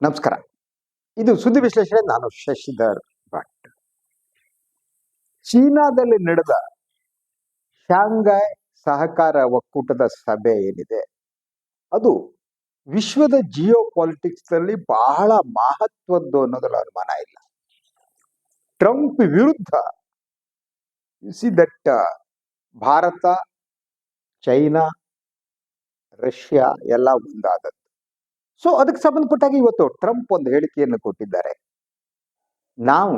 ನಮಸ್ಕಾರ. ಇದು ಸುದ್ದಿ ವಿಶ್ಲೇಷಣೆ. ನಾನು ಶಶಿಧರ್ ಭಟ್. ಚೀನಾದಲ್ಲಿ ನಡೆದ ಶಾಂಘೈ ಸಹಕಾರ ಒಕ್ಕೂಟದ ಸಭೆ ಏನಿದೆ, ಅದು ವಿಶ್ವದ ಜಿಯೋ ಪಾಲಿಟಿಕ್ಸ್ ನಲ್ಲಿ ಬಹಳ ಮಹತ್ವದ್ದು ಅನ್ನೋದ್ರಲ್ಲಿ ಅನುಮಾನ ಇಲ್ಲ. ಟ್ರಂಪ್ ವಿರುದ್ಧ ದಟ್ ಭಾರತ, ಚೈನಾ, ರಷ್ಯಾ ಎಲ್ಲ ಒಂದಾದದ್ದು. ಸೊ ಅದಕ್ಕೆ ಸಂಬಂಧಪಟ್ಟಾಗ ಇವತ್ತು ಟ್ರಂಪ್ ಒಂದು ಹೇಳಿಕೆಯನ್ನು ಕೊಟ್ಟಿದ್ದಾರೆ. ನಾವು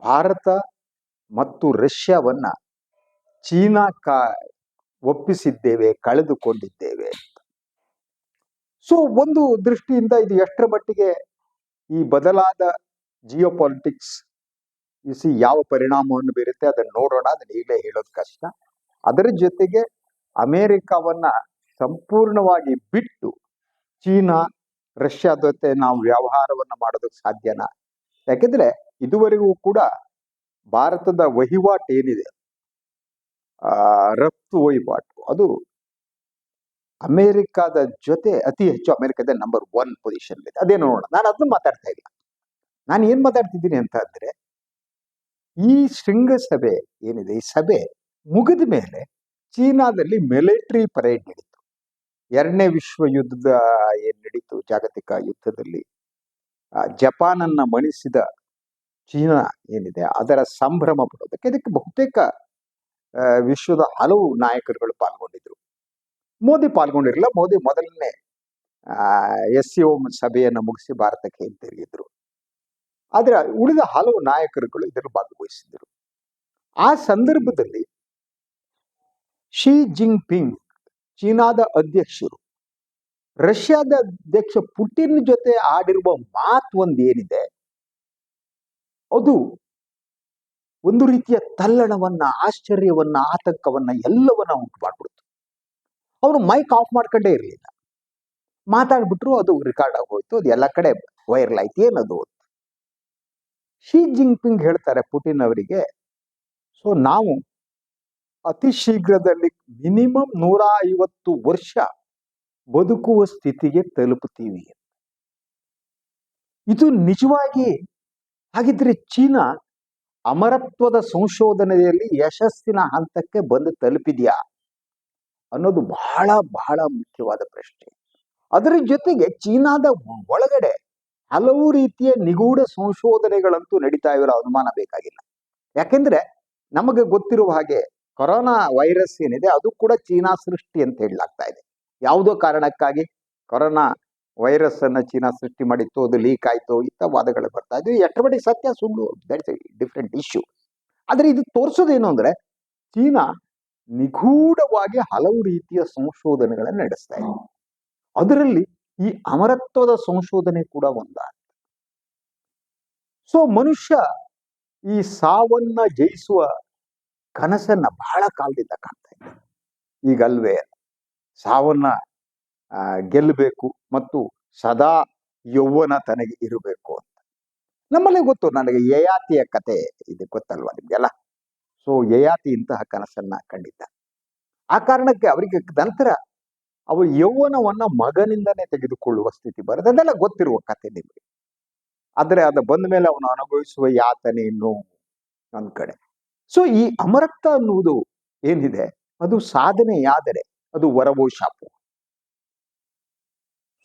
ಭಾರತ ಮತ್ತು ರಷ್ಯಾವನ್ನ ಚೀನಾ ಒಪ್ಪಿಸಿದ್ದೇವೆ, ಕಳೆದುಕೊಂಡಿದ್ದೇವೆ ಅಂತ. ಸೊ ಒಂದು ದೃಷ್ಟಿಯಿಂದ ಇದು ಎಷ್ಟರ ಮಟ್ಟಿಗೆ ಈ ಬದಲಾದ ಜಿಯೋ ಪಾಲಿಟಿಕ್ಸ್ ಯಾವ ಪರಿಣಾಮವನ್ನು ಬೀರುತ್ತೆ ಅದನ್ನು ನೋಡೋಣ. ಅದನ್ನ ಈಗಲೇ ಹೇಳೋದು ಕಷ್ಟ. ಅದರ ಜೊತೆಗೆ ಅಮೆರಿಕವನ್ನ ಸಂಪೂರ್ಣವಾಗಿ ಬಿಟ್ಟು ಚೀನಾ, ರಷ್ಯಾ ಜೊತೆ ನಾವು ವ್ಯವಹಾರವನ್ನ ಮಾಡೋದಕ್ಕೆ ಸಾಧ್ಯನಾ? ಯಾಕೆಂದ್ರೆ ಇದುವರೆಗೂ ಕೂಡ ಭಾರತದ ವಹಿವಾಟು ಏನಿದೆ, ರಫ್ತು ವಹಿವಾಟು, ಅದು ಅಮೆರಿಕದ ಜೊತೆ ಅತಿ ಹೆಚ್ಚು ಅಮೆರಿಕದ ನಂಬರ್ 1 ಪೊಸಿಷನ್ ಇದೆ. ಅದೇನು ನೋಡೋಣ. ನಾನು ಅದನ್ನ ಮಾತಾಡ್ತಾ ಇಲ್ಲ. ನಾನು ಏನ್ ಮಾತಾಡ್ತಿದ್ದೀನಿ ಅಂತ ಅಂದ್ರೆ, ಈ ಶೃಂಗಸಭೆ ಏನಿದೆ, ಈ ಸಭೆ ಮುಗಿದ ಮೇಲೆ ಚೀನಾದಲ್ಲಿ ಮಿಲಿಟರಿ ಪರೇಡ್ ನಡೀತು. 2ನೇ ವಿಶ್ವ ಯುದ್ಧದ ಏನ್ ನಡೀತು, ಜಾಗತಿಕ ಯುದ್ಧದಲ್ಲಿ ಜಪಾನನ್ನ ಮಣಿಸಿದ ಚೀನಾ ಏನಿದೆ, ಅದರ ಸಂಭ್ರಮ ಪಡೋದಕ್ಕೆ ಇದಕ್ಕೆ ಬಹುತೇಕ ವಿಶ್ವದ ಹಲವು ನಾಯಕರುಗಳು ಪಾಲ್ಗೊಂಡಿದ್ರು. ಮೋದಿ ಪಾಲ್ಗೊಂಡಿರಲಿಲ್ಲ. ಮೋದಿ ಮೊದಲನೇ SCO ಸಭೆಯನ್ನು ಮುಗಿಸಿ ಭಾರತಕ್ಕೆ ಹಿಂತಿರುಗಿದ್ರು. ಆದ್ರೆ ಉಳಿದ ಹಲವು ನಾಯಕರುಗಳು ಇದರಲ್ಲಿ ಭಾಗವಹಿಸಿದ್ರು. ಆ ಸಂದರ್ಭದಲ್ಲಿ ಶಿ ಜಿನ್ಪಿಂಗ್, ಚೀನಾದ ಅಧ್ಯಕ್ಷರು, ರಷ್ಯಾದ ಅಧ್ಯಕ್ಷ ಪುಟಿನ್ ಜೊತೆ ಆಡಿರುವ ಮಾತು ಒಂದೇನಿದೆ, ಅದು ಒಂದು ರೀತಿಯ ತಲ್ಲಣವನ್ನ, ಆಶ್ಚರ್ಯವನ್ನ, ಆತಂಕವನ್ನ ಎಲ್ಲವನ್ನ ಉಂಟು ಮಾಡ್ಬಿಡ್ತು. ಅವರು ಮೈಕ್ ಆಫ್ ಮಾಡ್ಕೊಂಡೇ ಇರಲಿಲ್ಲ. ಮಾತಾಡ್ಬಿಟ್ರು, ಅದು ರೆಕಾರ್ಡ್ ಆಗೋಯ್ತು, ಅದು ಎಲ್ಲ ಕಡೆ ವೈರಲ್ ಆಯ್ತು. ಏನದು? ಶಿ ಜಿನ್ಪಿಂಗ್ ಹೇಳ್ತಾರೆ ಪುಟಿನ್ ಅವರಿಗೆ, ಸೊ ನಾವು ಅತಿ ಶೀಘ್ರದಲ್ಲಿ ಮಿನಿಮಮ್ 150 ವರ್ಷ ಬದುಕುವ ಸ್ಥಿತಿಗೆ ತಲುಪುತ್ತೀವಿ. ಇದು ನಿಜವಾಗಿ ಹಾಗಿದ್ರೆ ಚೀನಾ ಅಮರತ್ವದ ಸಂಶೋಧನೆಯಲ್ಲಿ ಯಶಸ್ಸಿನ ಹಂತಕ್ಕೆ ಬಂದು ತಲುಪಿದ್ಯಾ ಅನ್ನೋದು ಬಹಳ ಬಹಳ ಮುಖ್ಯವಾದ ಪ್ರಶ್ನೆ. ಅದರ ಜೊತೆಗೆ ಚೀನಾದ ಒಳಗಡೆ ಹಲವು ರೀತಿಯ ನಿಗೂಢ ಸಂಶೋಧನೆಗಳಂತೂ ನಡೀತಾ ಇರೋ ಅನುಮಾನ ಬೇಕಾಗಿಲ್ಲ. ಯಾಕೆಂದ್ರೆ ನಮಗೆ ಗೊತ್ತಿರುವ ಹಾಗೆ ಕೊರೋನಾ ವೈರಸ್ ಏನಿದೆ, ಅದು ಕೂಡ ಚೀನಾ ಸೃಷ್ಟಿ ಅಂತ ಹೇಳಲಾಗ್ತಾ ಇದೆ. ಯಾವುದೋ ಕಾರಣಕ್ಕಾಗಿ ಕೊರೋನಾ ವೈರಸ್ ಅನ್ನ ಚೀನಾ ಸೃಷ್ಟಿ ಮಾಡಿತ್ತು, ಅದು ಲೀಕ್ ಆಯ್ತು, ಇಂಥ ವಾದಗಳು ಬರ್ತಾ ಇದ್ವು. ಎಷ್ಟರ ಮಟ್ಟಿಗೆ ಸತ್ಯ ಸುಳ್ಳು, ದಟ್ಸ್ ಎ ಡಿಫ್ರೆಂಟ್ ಇಶ್ಯೂ. ಆದ್ರೆ ಇದು ತೋರಿಸೋದೇನು ಅಂದ್ರೆ, ಚೀನಾ ನಿಗೂಢವಾಗಿ ಹಲವು ರೀತಿಯ ಸಂಶೋಧನೆಗಳನ್ನು ನಡೆಸ್ತಾ ಇದೆ. ಅದರಲ್ಲಿ ಈ ಅಮರತ್ವದ ಸಂಶೋಧನೆ ಕೂಡ ಒಂದಾಗಿದೆ. ಸೊ ಮನುಷ್ಯ ಈ ಸಾವನ್ನ ಜಯಿಸುವ ಕನಸನ್ನ ಬಹಳ ಕಾಲದಿಂದ ಕಾಣ್ತಾ ಇದೆ. ಈಗಲ್ವೇ ಸಾವನ್ನ ಗೆಲ್ಲಬೇಕು ಮತ್ತು ಸದಾ ಯೌವನ ತನಗೆ ಇರಬೇಕು ಅಂತ. ನಮ್ಮಲ್ಲೇ ಗೊತ್ತು, ನನಗೆ ಯಯಾತಿಯ ಕತೆ ಇದು ಗೊತ್ತಲ್ವಾ ನಿಮ್ಗೆಲ್ಲ. ಸೊ ಯಯಾತಿ ಇಂತಹ ಕನಸನ್ನ ಕಂಡಿದ್ದ. ಆ ಕಾರಣಕ್ಕೆ ಅವರಿಗೆ ನಂತರ ಅವರು ಯೌವನವನ್ನ ಮಗನಿಂದನೇ ತೆಗೆದುಕೊಳ್ಳುವ ಸ್ಥಿತಿ ಬರುತ್ತೆ. ಅದೆಲ್ಲ ಗೊತ್ತಿರುವ ಕತೆ ನಿಮಗೆ. ಆದ್ರೆ ಅದು ಬಂದ ಮೇಲೆ ಅವನು ಅನುಭವಿಸುವ ಯಾತನೆ ನೋವು ಒಂದ್ ಕಡೆ. ಸೊ ಈ ಅಮರತ್ವ ಅನ್ನುವುದು ಏನಿದೆ, ಅದು ಸಾಧನೆಯಾದರೆ ಅದು ವರವೋ ಶಾಪೋ.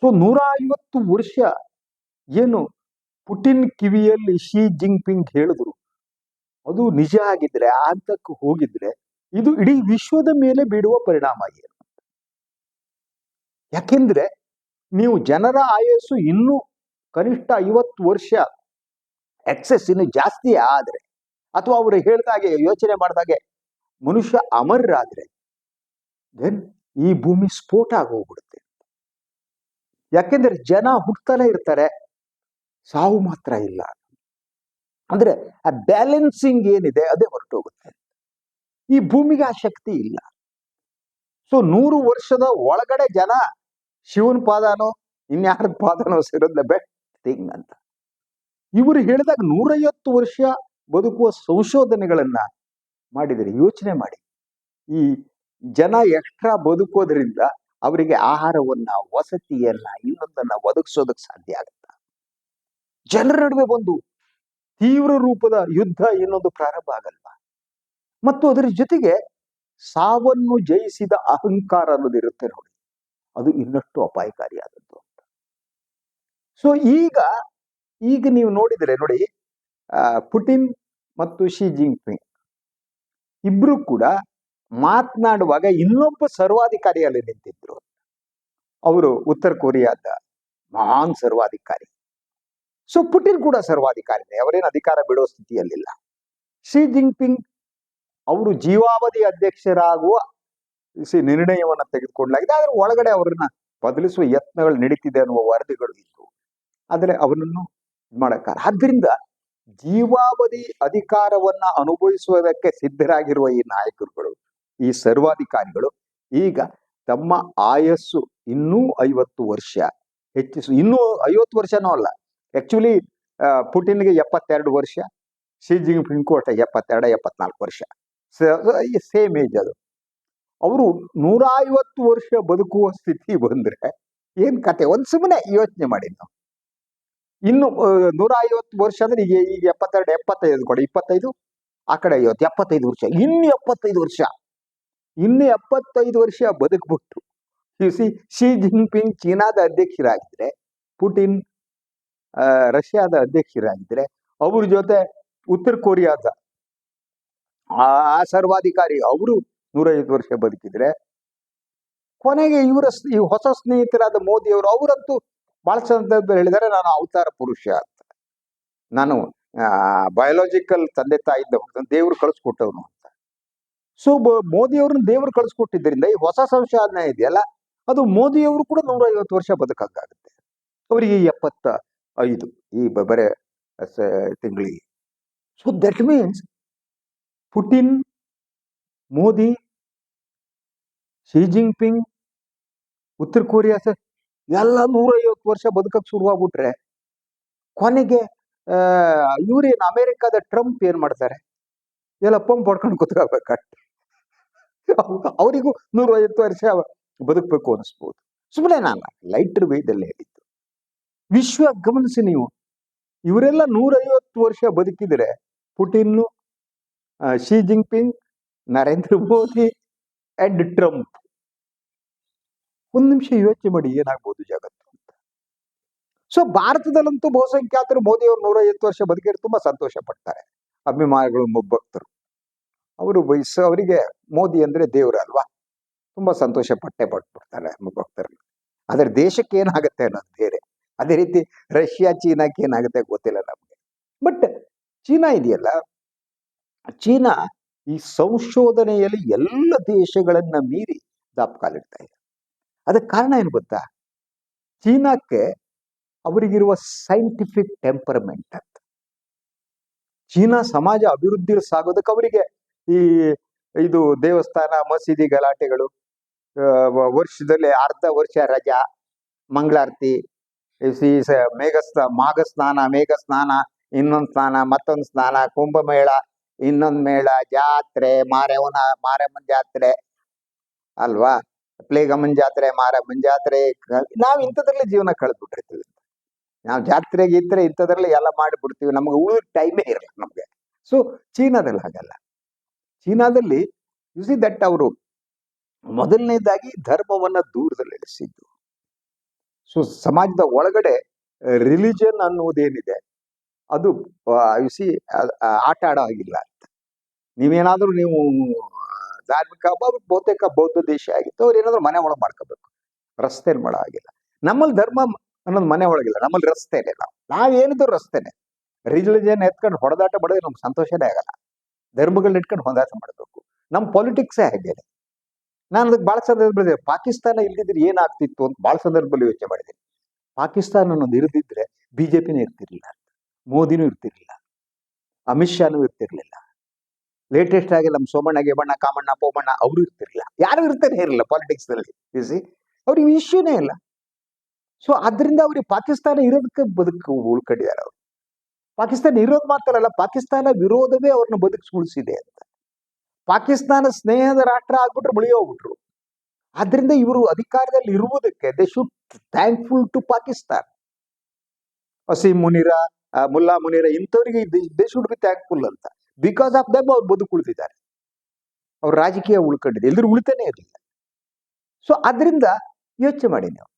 ಸೊ 150 ವರ್ಷ ಏನು ಪುಟಿನ್ ಕಿವಿಯಲ್ಲಿ ಶಿ ಜಿನ್ಪಿಂಗ್ ಹೇಳಿದ್ರು, ಅದು ನಿಜ ಆಗಿದ್ರೆ, ಆ ಹಂತಕ್ಕೆ ಹೋಗಿದ್ರೆ, ಇದು ಇಡೀ ವಿಶ್ವದ ಮೇಲೆ ಬೀಳುವ ಪರಿಣಾಮ ಏನು? ಯಾಕೆಂದ್ರೆ ನೀವು ಜನರ ಆಯಸ್ಸು ಇನ್ನೂ ಕನಿಷ್ಠ 50 ವರ್ಷ ಎಕ್ಸೆಸ್ ಇನ್ನು ಜಾಸ್ತಿ ಆದ್ರೆ, ಅಥವಾ ಅವರು ಹೇಳಿದಾಗೆ ಯೋಚನೆ ಮಾಡಿದಾಗೆ ಮನುಷ್ಯ ಅಮರರಾದ್ರೆ, ದೆನ್ ಈ ಭೂಮಿ ಸ್ಫೋಟ ಆಗೋಗ್ಬಿಡುತ್ತೆ. ಯಾಕೆಂದ್ರೆ ಜನ ಹುಟ್ಟತಾನೆ ಇರ್ತಾರೆ, ಸಾವು ಮಾತ್ರ ಇಲ್ಲ. ಅಂದ್ರೆ ಆ ಬ್ಯಾಲೆನ್ಸಿಂಗ್ ಏನಿದೆ ಅದೇ ಹೊರಟೋಗುತ್ತೆ. ಈ ಭೂಮಿಗೆ ಆ ಶಕ್ತಿ ಇಲ್ಲ. ಸೊ 100 ವರ್ಷದ ಒಳಗಡೆ ಜನ ಶಿವನ ಪಾದನೋ ಇನ್ಯಾರ ಪಾದನೋ ಸೇರೋದ್ ಬೆಸ್ಟ್ ಥಿಂಗ್ ಅಂತ ಇವರು ಹೇಳಿದಾಗ 150 ವರ್ಷ ಬದುಕುವ ಸಂಶೋಧನೆಗಳನ್ನ ಮಾಡಿದರೆ ಯೋಚನೆ ಮಾಡಿ. ಈ ಜನ ಎಕ್ಸ್ಟ್ರಾ ಬದುಕೋದ್ರಿಂದ ಅವರಿಗೆ ಆಹಾರವನ್ನ, ವಸತಿಯನ್ನ, ಇನ್ನೊಂದನ್ನ ಒದಗಿಸೋದಕ್ಕೆ ಸಾಧ್ಯ ಆಗುತ್ತ. ಜನರ ನಡುವೆ ಒಂದು ತೀವ್ರ ರೂಪದ ಯುದ್ಧ ಏನೊಂದು ಪ್ರಾರಂಭ ಆಗಲ್ವಾ? ಮತ್ತು ಅದರ ಜೊತೆಗೆ ಸಾವನ್ನು ಜಯಿಸಿದ ಅಹಂಕಾರ ಅನ್ನೋದಿರುತ್ತೆ ನೋಡಿ, ಅದು ಇನ್ನಷ್ಟು ಅಪಾಯಕಾರಿಯಾದದ್ದು ಅಂತ. ಸೊ ಈಗ ನೀವು ನೋಡಿದರೆ ನೋಡಿ, ಪುಟಿನ್ ಮತ್ತು ಶಿ ಜಿನ್ಪಿಂಗ್ ಇಬ್ರು ಕೂಡ ಮಾತನಾಡುವಾಗ ಇನ್ನೊಬ್ಬ ಸರ್ವಾಧಿಕಾರಿಯಲ್ಲಿ ನಿಂತಿದ್ರು. ಅವರು ಉತ್ತರ ಕೊರಿಯಾದ ಮಹಾನ್ ಸರ್ವಾಧಿಕಾರಿ. ಸೊ ಪುಟಿನ್ ಕೂಡ ಸರ್ವಾಧಿಕಾರಿನೇ, ಅವರೇನು ಅಧಿಕಾರ ಬಿಡೋ ಸ್ಥಿತಿಯಲ್ಲಿಲ್ಲ. ಶಿ ಜಿನ್ಪಿಂಗ್ ಅವರು ಜೀವಾವಧಿ ಅಧ್ಯಕ್ಷರಾಗುವ ನಿರ್ಣಯವನ್ನು ತೆಗೆದುಕೊಳ್ಳಲಾಗಿದೆ. ಆದರೆ ಒಳಗಡೆ ಅವರನ್ನ ಬದಲಿಸುವ ಯತ್ನಗಳು ನಡೀತಿದೆ ಅನ್ನುವ ವರದಿಗಳು ಇತ್ತು. ಆದರೆ ಅವನನ್ನು ಮಾಡಕ್ಕಾಗ. ಆದ್ರಿಂದ ಜೀವಾವಧಿ ಅಧಿಕಾರವನ್ನ ಅನುಭವಿಸುವುದಕ್ಕೆ ಸಿದ್ಧರಾಗಿರುವ ಈ ನಾಯಕರುಗಳು, ಈ ಸರ್ವಾಧಿಕಾರಿಗಳು ಈಗ ತಮ್ಮ ಆಯಸ್ಸು ಇನ್ನೂ 50 ವರ್ಷ ಇನ್ನೂ 50 ವರ್ಷನೂ ಅಲ್ಲ, ಆಕ್ಚುಲಿ ಪುಟಿನ್ಗೆ 72 ವರ್ಷ, ಶಿ ಜಿನ್ಪಿಂಗ್ ಅಷ್ಟೇ 72, 74 ವರ್ಷ, ಸೇಮ್ ಏಜ್ ಅದು. ಅವರು 150 ವರ್ಷ ಬದುಕುವ ಸ್ಥಿತಿ ಬಂದ್ರೆ ಏನ್ ಕತೆ? ಒಂದ್ ಸುಮ್ಮನೆ ಯೋಚನೆ ಮಾಡಿ ನಾವು. ಇನ್ನು 150 ವರ್ಷ ಅಂದ್ರೆ ಈಗ 72, 75 ಕೊಡಿ, 25 ಆ ಕಡೆ 50, 75 ವರ್ಷ, ಇನ್ನು 75 ವರ್ಷ ಬದುಕ್ಬಿಟ್ಟು ಶಿ ಜಿನ್ಪಿಂಗ್ ಚೀನಾದ ಅಧ್ಯಕ್ಷರಾಗಿದ್ರೆ, ಪುಟಿನ್ ರಷ್ಯಾದ ಅಧ್ಯಕ್ಷರಾಗಿದ್ರೆ, ಅವ್ರ ಜೊತೆ ಉತ್ತರ ಕೊರಿಯಾದ ಆ ಸರ್ವಾಧಿಕಾರಿ ಅವರು 150 ವರ್ಷ ಬದುಕಿದ್ರೆ, ಕೊನೆಗೆ ಈ ಹೊಸ ಸ್ನೇಹಿತರಾದ ಮೋದಿ ಅವರಂತೂ ಬಹಳ ಸಂದರ್ಭದಲ್ಲಿ ಹೇಳಿದ್ದಾರೆ, ನಾನು ಅವತಾರ ಪುರುಷ ಅಂತ, ನಾನು ಬಯೋಲಾಜಿಕಲ್ ತಂದೆ ತಾಯಿಯಿಂದ ದೇವ್ರು ಕಳಿಸ್ಕೊಟ್ಟವನು ಅಂತ. ಸೊ ಮೋದಿ ಅವ್ರನ್ನ ದೇವ್ರು ಕಳಿಸ್ಕೊಟ್ಟಿದ್ದರಿಂದ ಈ ಹೊಸ ಸಂಶೋಧನೆ ಇದೆಯಲ್ಲ, ಅದು ಮೋದಿಯವರು ಕೂಡ 150 ವರ್ಷ ಬದುಕಾಗುತ್ತೆ. ಅವರಿಗೆ 75 ಈ ಬರೇ ತಿಂಗಳಿಗೆ. So that means Putin, Modi, she Jinping, ಉತ್ತರ ಕೊರಿಯಾ ಎಲ್ಲ 150 ವರ್ಷ ಬದುಕಕ್ಕೆ ಶುರುವಾಗ್ಬಿಟ್ರೆ, ಕೊನೆಗೆ ಇವ್ರೇನು ಅಮೆರಿಕದ ಟ್ರಂಪ್ ಏನ್ ಮಾಡ್ತಾರೆ? ಎಲ್ಲ ಪಂಪ್ ಹೊಡ್ಕೊಂಡು ಕೂತ್ಕೋಬೇಕಷ್ಟೆ. ಅವರಿಗೂ 150 ವರ್ಷ ಬದುಕಬೇಕು ಅನಿಸ್ಬೋದು. ಸುಮ್ಮನೆ ನಾನು ಲೈಟರ್ ವೇದಲ್ಲಿ ಹೇಳಿದ್ದು. ವಿಶ್ವ ಗಮನಿಸಿ ನೀವು, ಇವರೆಲ್ಲ 150 ವರ್ಷ ಬದುಕಿದ್ರೆ, Putin, Xi Jinping, Narendra Modi and Trump, ಒಂದ್ ನಿಮಿಷ ಯೋಚನೆ ಮಾಡಿ ಏನಾಗ್ಬೋದು ಜಗತ್ತು ಅಂತ. ಸೊ ಭಾರತದಲ್ಲಂತೂ ಬಹುಸಂಖ್ಯಾತರು ಮೋದಿ ಅವರು 150 ವರ್ಷ ಬದುಕಿದ್ರೆ ತುಂಬಾ ಸಂತೋಷ ಪಡ್ತಾರೆ, ಅಭಿಮಾನಿಗಳು, ಭಕ್ತರು. ಅವರು ಅವರಿಗೆ ಮೋದಿ ಅಂದ್ರೆ ದೇವ್ರ ಅಲ್ವಾ, ತುಂಬಾ ಸಂತೋಷ ಪಟ್ಬಿಡ್ತಾರೆ ಭಕ್ತರು. ಆದ್ರೆ ದೇಶಕ್ಕೆ ಏನಾಗುತ್ತೆ ಅನ್ನೋದು ಬೇರೆ. ಅದೇ ರೀತಿ ರಷ್ಯಾ, ಚೀನಾಕ್ಕೆ ಏನಾಗುತ್ತೆ ಗೊತ್ತಿಲ್ಲ ನಮ್ಗೆ. ಬಟ್ ಚೀನಾ ಇದೆಯಲ್ಲ, ಚೀನಾ ಈ ಸಂಶೋಧನೆಯಲ್ಲಿ ಎಲ್ಲ ದೇಶಗಳನ್ನ ಮೀರಿ ದಾಪುಗಾಲಿಡ್ತಾ ಇದೆ. ಅದಕ್ಕೆ ಕಾರಣ ಏನು ಗೊತ್ತಾ? ಚೀನಾಕ್ಕೆ ಅವರಿಗಿರುವ ಸೈಂಟಿಫಿಕ್ ಟೆಂಪರ್ಮೆಂಟ್ ಅಂತ. ಚೀನಾ ಸಮಾಜ ಅಭಿವೃದ್ಧಿ ಸಾಗೋದಕ್ಕೆ ಅವರಿಗೆ ಇದು ದೇವಸ್ಥಾನ, ಮಸೀದಿ ಗಲಾಟೆಗಳು, ವರ್ಷದಲ್ಲಿ ಅರ್ಧ ವರ್ಷ ರಜಾ, ಮಂಗಳಾರತಿ, ಮಾಘ ಸ್ನಾನ, ಮೇಘ ಸ್ನಾನ, ಇನ್ನೊಂದು ಸ್ನಾನ, ಮತ್ತೊಂದು ಸ್ನಾನ, ಕುಂಭಮೇಳ, ಇನ್ನೊಂದು ಮೇಳ, ಜಾತ್ರೆ, ಮಾರಮ್ಮನ ಜಾತ್ರೆ ಅಲ್ವಾ, ಪ್ಲೇಗಮ್ಮನ ಜಾತ್ರೆ, ಮಾರಮ್ಮನ ಜಾತ್ರೆ. ನಾವು ಇಂಥದ್ರಲ್ಲಿ ಜೀವನ ಕಳೆದ್ಬಿಟ್ಟಿರ್ತೀವಿ. ನಾವು ಜಾತ್ರೆ ಗೀತ್ರೆ ಇಂಥದ್ರಲ್ಲಿ ಎಲ್ಲ ಮಾಡಿಬಿಡ್ತೀವಿ, ನಮ್ಗೆ ಉಳಿದ ಟೈಮೇ ಇರಲ್ಲ ನಮ್ಗೆ. ಸೊ ಚೀನಾದಲ್ಲಿ ಹಾಗಲ್ಲ. ಚೀನಾದಲ್ಲಿ ಯು ಸಿ ದಟ್ ಅವರು ಮೊದಲನೇದಾಗಿ ಧರ್ಮವನ್ನ ದೂರದಲ್ಲಿ ಇಳಿಸಿದ್ದು. ಸೊ ಸಮಾಜದ ಒಳಗಡೆ ರಿಲಿಜನ್ ಅನ್ನುವುದೇನಿದೆ ಅದು ಯು ಸಿ ಆಟ ಆಡೋ ಆಗಿಲ್ಲ ಅಂತ. ನೀವೇನಾದ್ರೂ ನೀವು ಧಾರ್ಮಿಕ ಬಹುತೇಕ ಬೌದ್ಧ ದೇಶ ಆಗಿತ್ತು, ಅವ್ರು ಏನಾದ್ರು ಮನೆ ಒಳಗೆ ಮಾಡ್ಕೋಬೇಕು, ರಸ್ತೆಯಲ್ಲಿ ಮಾಡೋ ಆಗಿಲ್ಲ. ನಮ್ಮಲ್ಲಿ ಧರ್ಮ ಅನ್ನೋದು ಮನೆ ಒಳಗಿಲ್ಲ, ನಮ್ಮಲ್ಲಿ ರಸ್ತೆನೇ. ನಾವೇನಿದ್ರು ರಸ್ತೆನೆ. ರಿಲಿಜನ್ ಎತ್ಕೊಂಡು ಹೊಡೆದಾಟ ಮಾಡಿದ್ರೆ ನಮ್ಗೆ ಸಂತೋಷನೇ ಆಗಲ್ಲ. ಧರ್ಮಗಳನ್ನ ಇಟ್ಕೊಂಡು ಹೊಂದಾಟ ಮಾಡಬೇಕು. ನಮ್ಮ ಪೊಲಿಟಿಕ್ಸೇ ಹಾಗೇನೆ. ನಾನು ಅದಕ್ಕೆ ಭಾಳ ಸಂದರ್ಭ ಪಾಕಿಸ್ತಾನ ಇಲ್ದಿದ್ರೆ ಏನಾಗ್ತಿತ್ತು ಅಂತ ಭಾಳ ಸಂದರ್ಭದಲ್ಲಿ ಯೋಚನೆ ಮಾಡಿದ್ದೀನಿ. ಪಾಕಿಸ್ತಾನ ಅನ್ನೋದು ಇರದಿದ್ರೆ ಬಿಜೆಪಿನೇ ಇರ್ತಿರ್ಲಿಲ್ಲ, ಮೋದಿನೂ ಇರ್ತಿರ್ಲಿಲ್ಲ, ಅಮಿತ್ ಶಾನೂ ಇರ್ತಿರ್ಲಿಲ್ಲ, ಲೇಟೆಸ್ಟ್ ಆಗಿ ನಮ್ಮ ಸೋಮಣ್ಣ, ಗೇಮಣ್ಣ, ಕಾಮಣ್ಣ, ಪೋಮಣ್ಣ ಅವರು ಇರ್ತಿರ್ಲಿಲ್ಲ. ಯಾರು ಇರ್ತಾನೆ ಇರಲಿಲ್ಲ ಪಾಲಿಟಿಕ್ಸ್ ನಲ್ಲಿ. ಅವ್ರಿಗೆ ಇಶ್ಯೂನೇ ಇಲ್ಲ. ಸೊ ಅದರಿಂದ ಅವ್ರಿಗೆ ಪಾಕಿಸ್ತಾನ ಇರೋದಕ್ಕೆ ಉಳ್ಕೊಂಡಿದ್ದಾರೆ ಅವರು. ಪಾಕಿಸ್ತಾನ ಇರೋದು ಮಾತ್ರ ಅಲ್ಲ, ಪಾಕಿಸ್ತಾನ ವಿರೋಧವೇ ಅವ್ರನ್ನ ಬದುಕಿಸ್ಬಿಡಿಸಿದೆ ಅಂತ. ಪಾಕಿಸ್ತಾನ ಸ್ನೇಹದ ರಾಷ್ಟ್ರ ಆಗ್ಬಿಟ್ರೆ ಮುಳಿಯೋಗ್ಬಿಟ್ರು. ಆದ್ರಿಂದ ಇವರು ಅಧಿಕಾರದಲ್ಲಿ ಇರುವುದಕ್ಕೆ they should thankful to Pakistan. Waseem Munir, Mulla Munir ಇಂಥವ್ರಿಗೆ ದೇ ಶುಡ್ ಬಿ ಥ್ಯಾಂಕ್ಫುಲ್ ಅಂತ. ಬಿಕಾಸ್ ಆಫ್ ದಮ್ ಅವ್ರು ಬದುಕುಳಿದಿದ್ದಾರೆ, ಅವ್ರ ರಾಜಕೀಯ ಉಳ್ಕೊಂಡಿದೆ, ಎಲ್ಲರೂ ಉಳಿತಾನೆ ಇರಲಿಲ್ಲ. ಸೊ ಅದರಿಂದ ಯೋಚನೆ ಮಾಡಿ ನೀವು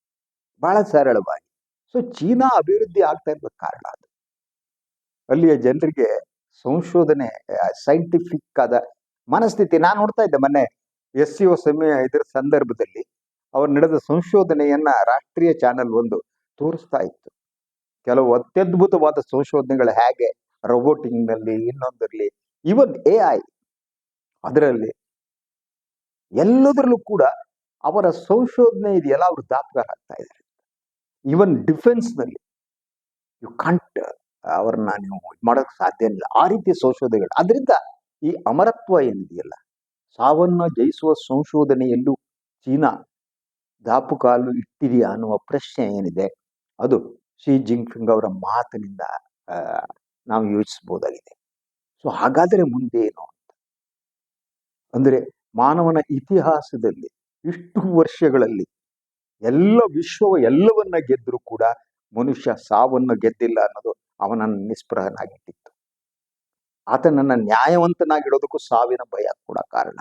ಬಹಳ ಸರಳವಾಗಿ. ಸೊ ಚೀನಾ ಅಭಿವೃದ್ಧಿ ಆಗ್ತಾ ಇರುವ ಕಾರಣ ಅದು. ಅಲ್ಲಿಯ ಜನರಿಗೆ ಸಂಶೋಧನೆ, ಸೈಂಟಿಫಿಕ್ ಆದ ಮನಸ್ಥಿತಿ. ನಾನು ನೋಡ್ತಾ ಇದ್ದೆ ಮೊನ್ನೆ SCO ಇದರ ಸಂದರ್ಭದಲ್ಲಿ ಅವರು ನಡೆದ ಸಂಶೋಧನೆಯನ್ನ ರಾಷ್ಟ್ರೀಯ ಚಾನೆಲ್ ಒಂದು ತೋರಿಸ್ತಾ ಇತ್ತು. ಕೆಲವು ಅತ್ಯದ್ಭುತವಾದ ಸಂಶೋಧನೆಗಳು ಹೇಗೆ ರೋಬೋಟಿಂಗ್ ನಲ್ಲಿ, ಇನ್ನೊಂದರಲ್ಲಿ, ಇವನ್ AI, ಅದರಲ್ಲಿ ಎಲ್ಲದರಲ್ಲೂ ಕೂಡ ಅವರ ಸಂಶೋಧನೆ ಇದೆಯಲ್ಲ, ಅವರು ದಾಪಗಾರ ಆಗ್ತಾ ಇದ್ದಾರೆ. ಇವನ್ ಡಿಫೆನ್ಸ್ ನಲ್ಲಿ ಯು ಕಾಂಟ್ ಅವ್ರನ್ನ ನೀವು ಮಾಡೋಕೆ ಸಾಧ್ಯ ಇಲ್ಲ, ಆ ರೀತಿಯ ಸಂಶೋಧನೆಗಳು. ಅದರಿಂದ ಈ ಅಮರತ್ವ ಏನಿದೆಯಲ್ಲ, ಸಾವನ್ನ ಜಯಿಸುವ ಸಂಶೋಧನೆಯಲ್ಲೂ ಚೀನಾ ದಾಪುಕಾಲು ಇಟ್ಟಿದೆಯಾ ಅನ್ನುವ ಪ್ರಶ್ನೆ ಏನಿದೆ, ಅದು ಶಿ ಜಿನ್ಪಿಂಗ್ ಅವರ ಮಾತಿನಿಂದ ನಾವು ಯೋಚಿಸಬಹುದಾಗಿದೆ. ಸೊ ಹಾಗಾದರೆ ಮುಂದೇನು ಅಂತ ಅಂದ್ರೆ, ಮಾನವನ ಇತಿಹಾಸದಲ್ಲಿ ಇಷ್ಟು ವರ್ಷಗಳಲ್ಲಿ ವಿಶ್ವವ ಎಲ್ಲವನ್ನ ಗೆದ್ದರೂ ಕೂಡ ಮನುಷ್ಯ ಸಾವನ್ನು ಗೆದ್ದಿಲ್ಲ ಅನ್ನೋದು ಅವನನ್ನು ನಿಸ್ಪೃಹನಾಗಿಟ್ಟಿತ್ತು. ಆತನನ್ನ ನ್ಯಾಯವಂತನಾಗಿಡೋದಕ್ಕೂ ಸಾವಿನ ಭಯ ಕೂಡ ಕಾರಣ.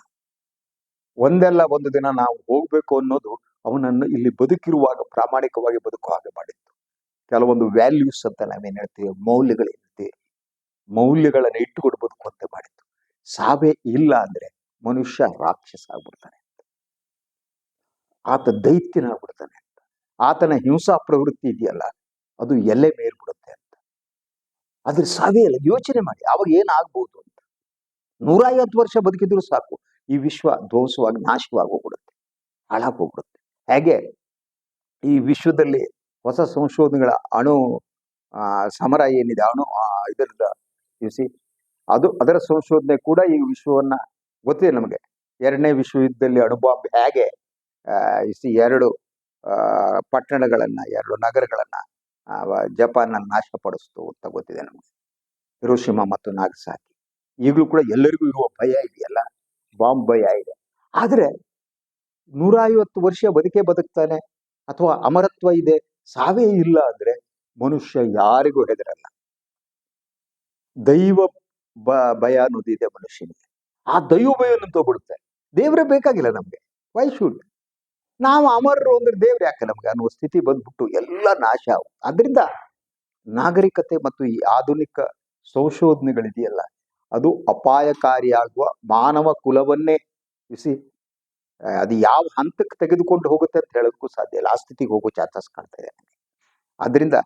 ಒಂದಲ್ಲ ಒಂದು ದಿನ ನಾವು ಹೋಗ್ಬೇಕು ಅನ್ನೋದು ಅವನನ್ನು ಇಲ್ಲಿ ಬದುಕಿರುವಾಗ ಪ್ರಾಮಾಣಿಕವಾಗಿ ಬದುಕುವ ಹಾಗೆ ಮಾಡಿತ್ತು. ಕೆಲವೊಂದು ವ್ಯಾಲ್ಯೂಸ್ ಅಂತ ನಾವೇನ್ ಹೇಳ್ತೀವಿ, ಮೌಲ್ಯಗಳಿರ್ತೀವಿ, ಮೌಲ್ಯಗಳನ್ನ ಇಟ್ಟುಕೊಂಡು ಬದುಕುವಂತೆ ಮಾಡಿತ್ತು. ಸಾವೇ ಇಲ್ಲ ಅಂದ್ರೆ ಮನುಷ್ಯ ರಾಕ್ಷಸ ಆಗ್ಬಿಡ್ತಾನೆ, ಆತ ದೈತ್ಯನಾಗ್ಬಿಡ್ತಾನೆ ಅಂತ. ಆತನ ಹಿಂಸಾ ಪ್ರವೃತ್ತಿ ಇದೆಯಲ್ಲ, ಅದು ಎಲ್ಲೇ ಮೇಲ್ಬಿಡುತ್ತೆ ಅಂತ. ಅದ್ರ ಸಾವೇ ಇಲ್ಲ. ಯೋಚನೆ ಮಾಡಿ ಅವಾಗ ಏನಾಗ್ಬೋದು ಅಂತ. 150 ವರ್ಷ ಬದುಕಿದ್ರು ಸಾಕು, ಈ ವಿಶ್ವ ಧ್ವಂಸವಾಗಿ ನಾಶವಾಗಿ ಹೋಗ್ಬಿಡುತ್ತೆ, ಹಾಳಾಗಿ ಹೋಗ್ಬಿಡುತ್ತೆ. ಹೇಗೆ ಈ ವಿಶ್ವದಲ್ಲಿ ಹೊಸ ಸಂಶೋಧನೆಗಳ ಅಣು ಸಮರ ಏನಿದೆ, ಇದರದ ಅದರ ಸಂಶೋಧನೆ ಕೂಡ ಈ ವಿಶ್ವವನ್ನ ಗೊತ್ತಿದೆ ನಮಗೆ. 2ನೇ ವಿಶ್ವಯುದ್ಧದಲ್ಲಿ ಅಣುಬಾಂಬ್ ಹೇಗೆ 2 ಪಟ್ಟಣಗಳನ್ನ, 2 ನಗರಗಳನ್ನ ಜಪಾನ್ ನಾಶಪಡಿಸ್ತು ಅಂತ ಗೊತ್ತಿದೆ ನಮಗೆ, ಹಿರೋಶಿಮಾ ಮತ್ತು ನಾಗಸಾಕಿ. ಈಗಲೂ ಕೂಡ ಎಲ್ಲರಿಗೂ ಇರುವ ಭಯ ಇದೆಯಲ್ಲ, ಬಾಂಬ್ ಭಯ ಇದೆ. ಆದ್ರೆ 150 ವರ್ಷ ಬದುಕ್ತಾನೆ, ಅಥವಾ ಅಮರತ್ವ ಇದೆ, ಸಾವೇ ಇಲ್ಲ ಅಂದ್ರೆ ಮನುಷ್ಯ ಯಾರಿಗೂ ಹೆದರಲ್ಲ. ದೈವ ಭಯ ಅನ್ನೋದಿದೆ ಮನುಷ್ಯನಿಗೆ, ಆ ದೈವ ಭಯವನ್ನು ತಗೊಬಿಡುತ್ತೆ. ದೇವ್ರೇ ಬೇಕಾಗಿಲ್ಲ ನಮ್ಗೆ, ವೈ ಶುಡ್ ನಾವು ಅಮರರು ಅಂದ್ರೆ ದೇವ್ರು ಯಾಕೆ ನಮ್ಗೆ ಅನ್ನುವ ಸ್ಥಿತಿ ಬಂದ್ಬಿಟ್ಟು ಎಲ್ಲ ನಾಶ. ಅದರಿಂದ ನಾಗರಿಕತೆ ಮತ್ತು ಈ ಆಧುನಿಕ ಸಂಶೋಧನೆಗಳಿದೆಯಲ್ಲ, ಅದು ಅಪಾಯಕಾರಿಯಾಗುವ ಮಾನವ ಕುಲವನ್ನೇ ಅದು ಯಾವ ಹಂತಕ್ಕೆ ತೆಗೆದುಕೊಂಡು ಹೋಗುತ್ತೆ ಅಂತ ಹೇಳೋದಕ್ಕೂ ಸಾಧ್ಯ ಇಲ್ಲ. ಆ ಸ್ಥಿತಿಗೆ ಹೋಗೋ ಚಾನ್ಸಸ್ ಕಾಣ್ತಾ ಇದೆ ನನಗೆ. ಅದರಿಂದ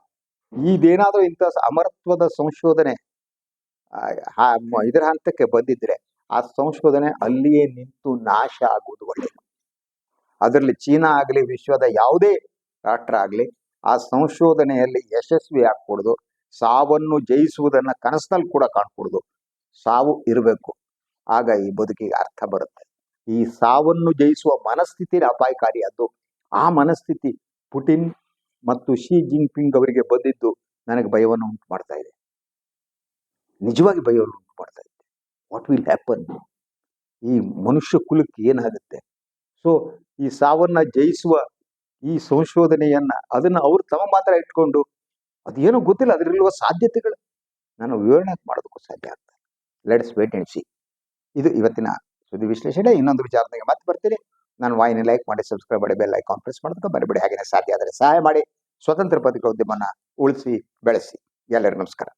ಇದೇನಾದ್ರೂ ಇಂಥ ಅಮರತ್ವದ ಸಂಶೋಧನೆ ಇದರ ಹಂತಕ್ಕೆ ಬಂದಿದ್ರೆ, ಆ ಸಂಶೋಧನೆ ಅಲ್ಲಿಯೇ ನಿಂತು ನಾಶ ಆಗುವುದು ಒಳ್ಳೆಯದು. ಅದರಲ್ಲಿ ಚೀನಾ ಆಗಲಿ, ವಿಶ್ವದ ಯಾವುದೇ ರಾಷ್ಟ್ರ ಆಗಲಿ, ಆ ಸಂಶೋಧನೆಯಲ್ಲಿ ಯಶಸ್ವಿ ಆಗ್ಕೊಡುದು, ಸಾವನ್ನು ಜಯಿಸುವುದನ್ನ ಕನಸಿನಲ್ಲಿ ಕೂಡ ಕಾಣ್ಕೊಡುದು. ಸಾವು ಇರಬೇಕು, ಆಗ ಈ ಬದುಕಿಗೆ ಅರ್ಥ ಬರುತ್ತೆ. ಈ ಸಾವನ್ನು ಜಯಿಸುವ ಮನಸ್ಥಿತಿನೇ ಅಪಾಯಕಾರಿಯಾದ್ದು. ಆ ಮನಸ್ಥಿತಿ ಪುಟಿನ್ ಮತ್ತು ಶಿ ಜಿನ್ಪಿಂಗ್ ಅವರಿಗೆ ಬಂದಿದ್ದು ನನಗೆ ಭಯವನ್ನು ಉಂಟು ಮಾಡ್ತಾ ಇದೆ, ನಿಜವಾಗಿ ಭಯವನ್ನು ಉಂಟು ಮಾಡ್ತಾ ಇದೆ. ವಾಟ್ ವಿಲ್ ಹ್ಯಾಪನ್, ಈ ಮನುಷ್ಯ ಕುಲಕ್ಕೆ ಏನಾಗುತ್ತೆ? ಸೊ ಈ ಸಾವನ್ನ ಜಯಿಸುವ ಈ ಸಂಶೋಧನೆಯನ್ನ ಅದನ್ನ ಅವರು ತಮ್ಮ ಮಾತ್ರ ಇಟ್ಕೊಂಡು, ಅದೇನೋ ಗೊತ್ತಿಲ್ಲ, ಅದರಲ್ಲಿರುವ ಸಾಧ್ಯತೆಗಳು ನಾನು ವಿವರಣೆ ಮಾಡೋದಕ್ಕೂ ಸಾಧ್ಯ ಆಗ್ತದೆ. Let's wait and see. ಇದು ಇವತ್ತಿನ ಸುದ್ದಿ ವಿಶ್ಲೇಷಣೆ. ಇನ್ನೊಂದು ವಿಚಾರದಾಗ ಮತ್ತೆ ಬರ್ತೀನಿ. ನಾನು ವಾಹಿನಿ ಲೈಕ್ ಮಾಡಿ, ಸಬ್ಸ್ಕ್ರೈಬ್ ಮಾಡಿ, ಬೆಲ್ ಐಕಾನ್ ಪ್ರೆಸ್ ಮಾಡೋದಕ್ಕೆ ಬರಬೇಡಿ. ಹಾಗೆಯೇ ಸಾಧ್ಯ ಆದರೆ ಸಹಾಯ ಮಾಡಿ ಸ್ವತಂತ್ರ ಪತ್ರಿಕೋದ್ಯಮನ ಉಳಿಸಿ ಬೆಳೆಸಿ. ಎಲ್ಲರಿಗೂ ನಮಸ್ಕಾರ.